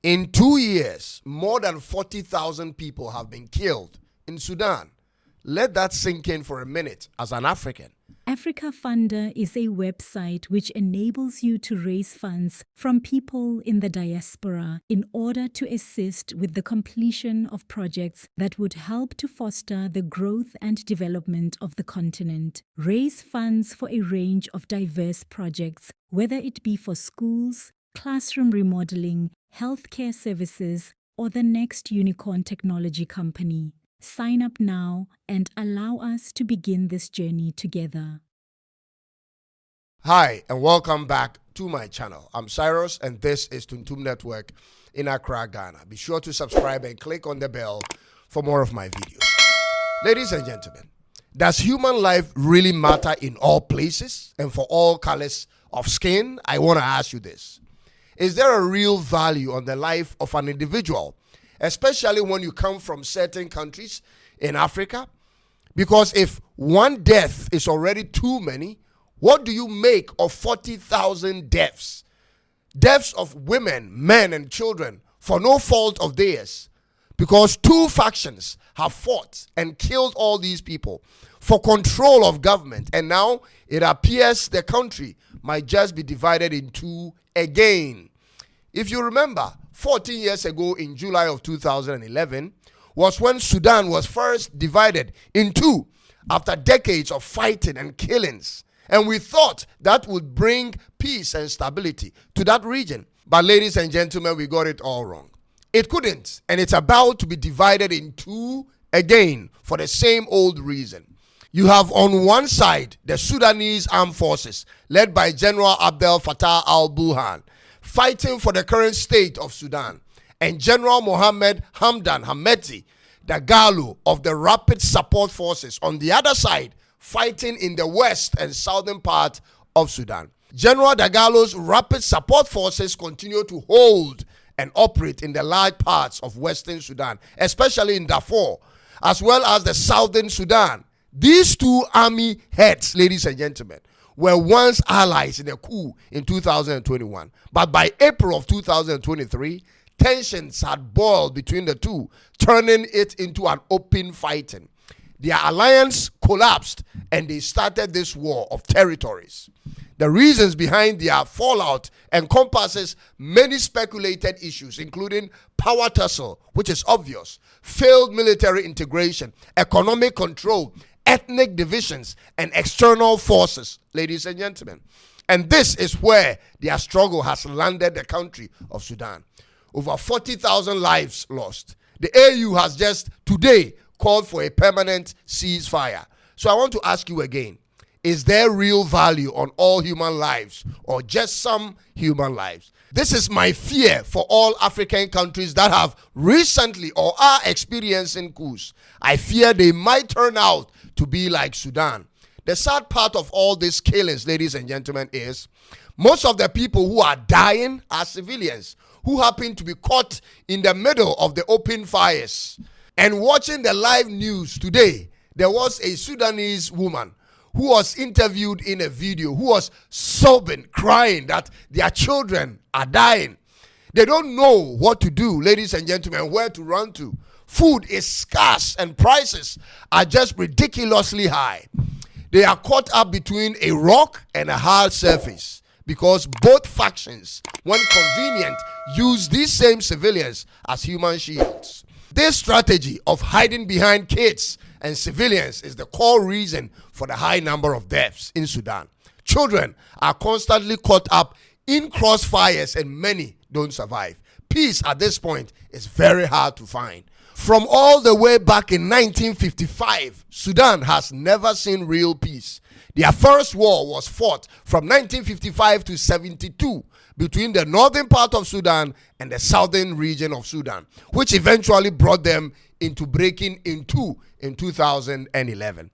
In 2 years, more than 40,000 people have been killed in Sudan. Let that sink in for a minute as an African. Africa Funder is a website which enables you to raise funds from people in the diaspora in order to assist with the completion of projects that would help to foster the growth and development of the continent. Raise funds for a range of diverse projects, whether it be for schools, classroom remodeling, healthcare services, or the next unicorn technology company. Sign up now and allow us to begin this journey together. Hi, and welcome back to my channel. I'm Cyrus, and this is Tuntum Network in Accra, Ghana. Be sure to subscribe and click on the bell for more of my videos. Ladies and gentlemen, does human life really matter in all places and for all colors of skin? I want to ask you this. Is there a real value on the life of an individual, especially when you come from certain countries in Africa? Because if one death is already too many, what do you make of 40,000 deaths? Deaths of women, men, and children for no fault of theirs. Because two factions have fought and killed all these people for control of government. And now it appears the country might just be divided in two again. If you remember, 14 years ago in July of 2011 was when Sudan was first divided in two after decades of fighting and killings. And we thought that would bring peace and stability to that region. But ladies and gentlemen, we got it all wrong. It couldn't, and it's about to be divided in two again for the same old reason. You have on one side the Sudanese armed forces led by General Abdel Fattah al-Burhan, fighting for the current state of Sudan, and General Mohammed Hamdan Hameti Dagalo of the Rapid Support Forces on the other side, fighting in the west and southern part of Sudan. General Dagalo's Rapid Support Forces continue to hold and operate in the large parts of western Sudan, especially in Darfur, as well as the southern Sudan. These two army heads, ladies and gentlemen, were once allies in a coup in 2021. But by April of 2023, tensions had boiled between the two, turning it into an open fighting. Their alliance collapsed and they started this war of territories. The reasons behind their fallout encompasses many speculated issues, including power tussle, which is obvious, failed military integration, economic control, ethnic divisions, and external forces, ladies and gentlemen. And this is where their struggle has landed the country of Sudan. Over 40,000 lives lost. The AU has just today called for a permanent ceasefire. So I want to ask you again, is there real value on all human lives or just some human lives? This is my fear for all African countries that have recently or are experiencing coups. I fear they might turn out to be like Sudan. The sad part of all these killings, ladies and gentlemen, is most of the people who are dying are civilians who happen to be caught in the middle of the open fires. And watching the live news today, there was a Sudanese woman who was interviewed in a video, who was sobbing, crying that their children are dying. They don't know what to do, ladies and gentlemen, where to run to. Food is scarce and prices are just ridiculously high. They are caught up between a rock and a hard surface because both factions, when convenient, use these same civilians as human shields. This strategy of hiding behind kids and civilians is the core reason for the high number of deaths in Sudan. Children are constantly caught up in crossfires and many don't survive. Peace at this point is very hard to find. From all the way back in 1955, Sudan has never seen real peace. Their first war was fought from 1955 to 72 between the northern part of Sudan and the southern region of Sudan, which eventually brought them into breaking in two in 2011.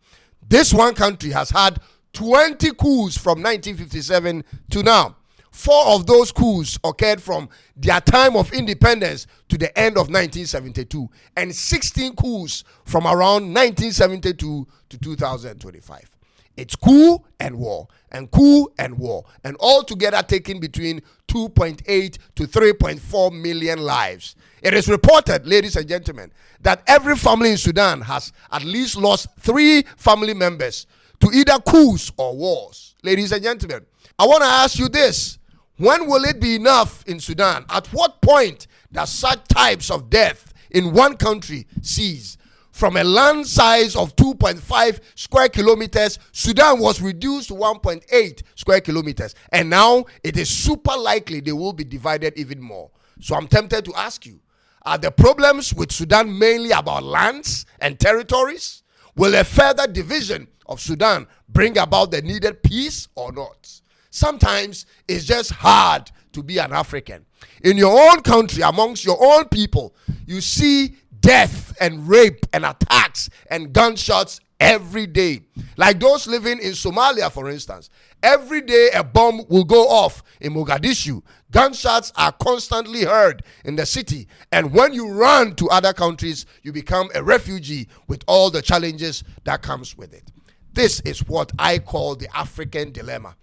This one country has had 20 coups from 1957 to now. 4 of those coups occurred from their time of independence to the end of 1972, and 16 coups from around 1972 to 2025. It's coup and war, and coup and war, and altogether taking between 2.8 to 3.4 million lives. It is reported, ladies and gentlemen, that every family in Sudan has at least lost 3 family members to either coups or wars. Ladies and gentlemen, I want to ask you this. When will it be enough in Sudan? At what point does such types of death in one country cease? From a land size of 2.5 square kilometers, Sudan was reduced to 1.8 square kilometers. And now it is super likely they will be divided even more. So I'm tempted to ask you, are the problems with Sudan mainly about lands and territories? Will a further division of Sudan bring about the needed peace or not? Sometimes it's just hard to be an African. In your own country, amongst your own people, you see death and rape and attacks and gunshots every day. Like those living in Somalia, for instance. Every day a bomb will go off in Mogadishu. Gunshots are constantly heard in the city. And when you run to other countries, you become a refugee with all the challenges that comes with it. This is what I call the African dilemma.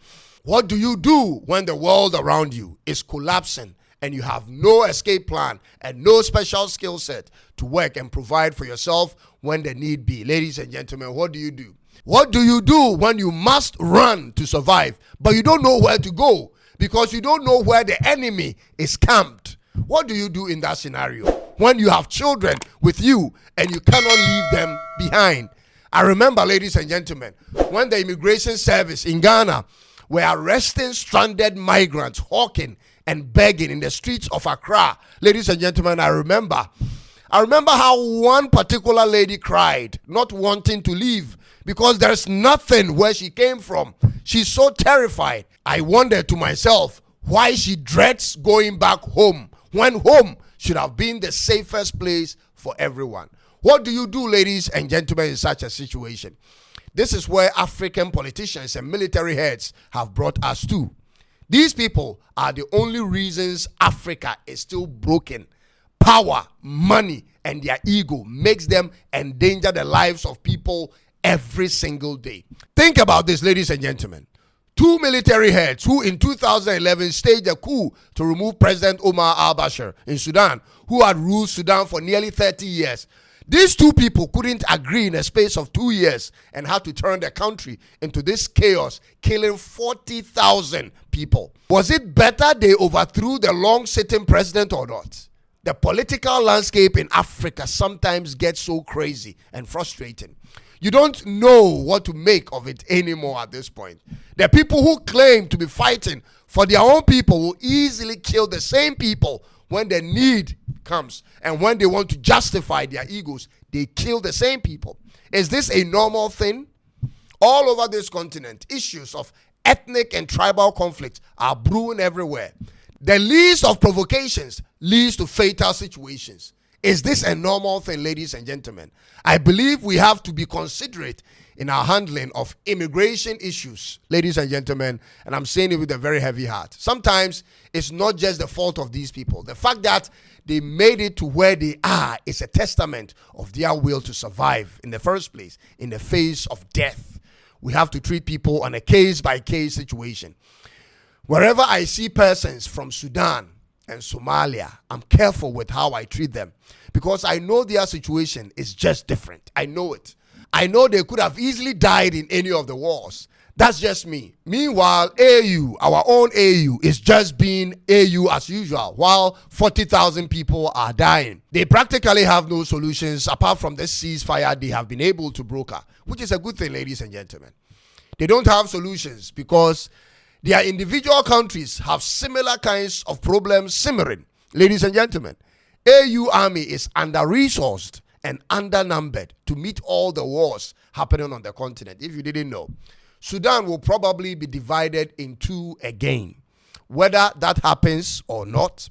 What do you do when the world around you is collapsing and you have no escape plan and no special skill set to work and provide for yourself when the need be? Ladies and gentlemen, what do you do? What do you do when you must run to survive, but you don't know where to go because you don't know where the enemy is camped? What do you do in that scenario when you have children with you and you cannot leave them behind? I remember, ladies and gentlemen, when the immigration service in Ghana were arresting stranded migrants, hawking and begging in the streets of Accra. Ladies and gentlemen, I remember how one particular lady cried, not wanting to leave because there's nothing where she came from. She's so terrified. I wondered to myself why she dreads going back home when home should have been the safest place for everyone. What do you do, ladies and gentlemen, in such a situation? This is where African politicians and military heads have brought us to. These people are the only reasons Africa is still broken. Power, money, and their ego makes them endanger the lives of people every single day. Think about this, ladies and gentlemen. 2 military heads who in 2011 staged a coup to remove President Omar al-Bashir in Sudan, who had ruled Sudan for nearly 30 years. These 2 people couldn't agree in a space of 2 years and had to turn the country into this chaos, killing 40,000 people. Was it better they overthrew the long-sitting president or not? The political landscape in Africa sometimes gets so crazy and frustrating. You don't know what to make of it anymore at this point. The people who claim to be fighting for their own people will easily kill the same people when the need comes, and when they want to justify their egos, they kill the same people. Is this a normal thing? All over this continent, issues of ethnic and tribal conflicts are brewing everywhere. The least of provocations leads to fatal situations. Is this a normal thing, ladies and gentlemen? I believe we have to be considerate in our handling of immigration issues, ladies and gentlemen, and I'm saying it with a very heavy heart. Sometimes it's not just the fault of these people. The fact that they made it to where they are is a testament of their will to survive in the first place, in the face of death. We have to treat people on a case-by-case situation. Wherever I see persons from Sudan and Somalia, I'm careful with how I treat them because I know their situation is just different. I know it. I know they could have easily died in any of the wars. That's just me. Meanwhile, AU, our own AU, is just being AU as usual, while 40,000 people are dying. They practically have no solutions apart from the ceasefire they have been able to broker, which is a good thing, ladies and gentlemen. They don't have solutions because their individual countries have similar kinds of problems simmering. Ladies and gentlemen, AU army is under-resourced and undernumbered to meet all the wars happening on the continent. If you didn't know, Sudan will probably be divided in 2 again. Whether that happens or not,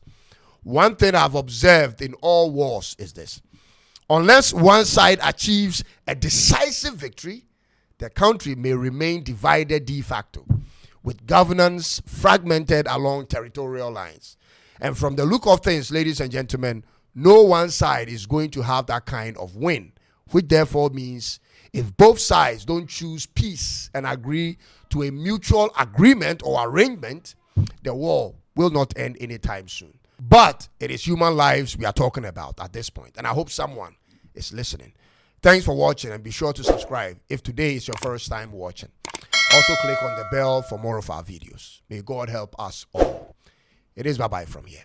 one thing I've observed in all wars is this. Unless one side achieves a decisive victory, the country may remain divided de facto, with governance fragmented along territorial lines. And from the look of things, ladies and gentlemen, no one side is going to have that kind of win, which therefore means If both sides don't choose peace and agree to a mutual agreement or arrangement, the war will not end anytime soon. But it is human lives we are talking about at this point, and I hope someone is listening. Thanks for watching, and be sure to subscribe if today is your first time watching. Also click on the bell for more of our videos. May God help us all. It is bye-bye from here.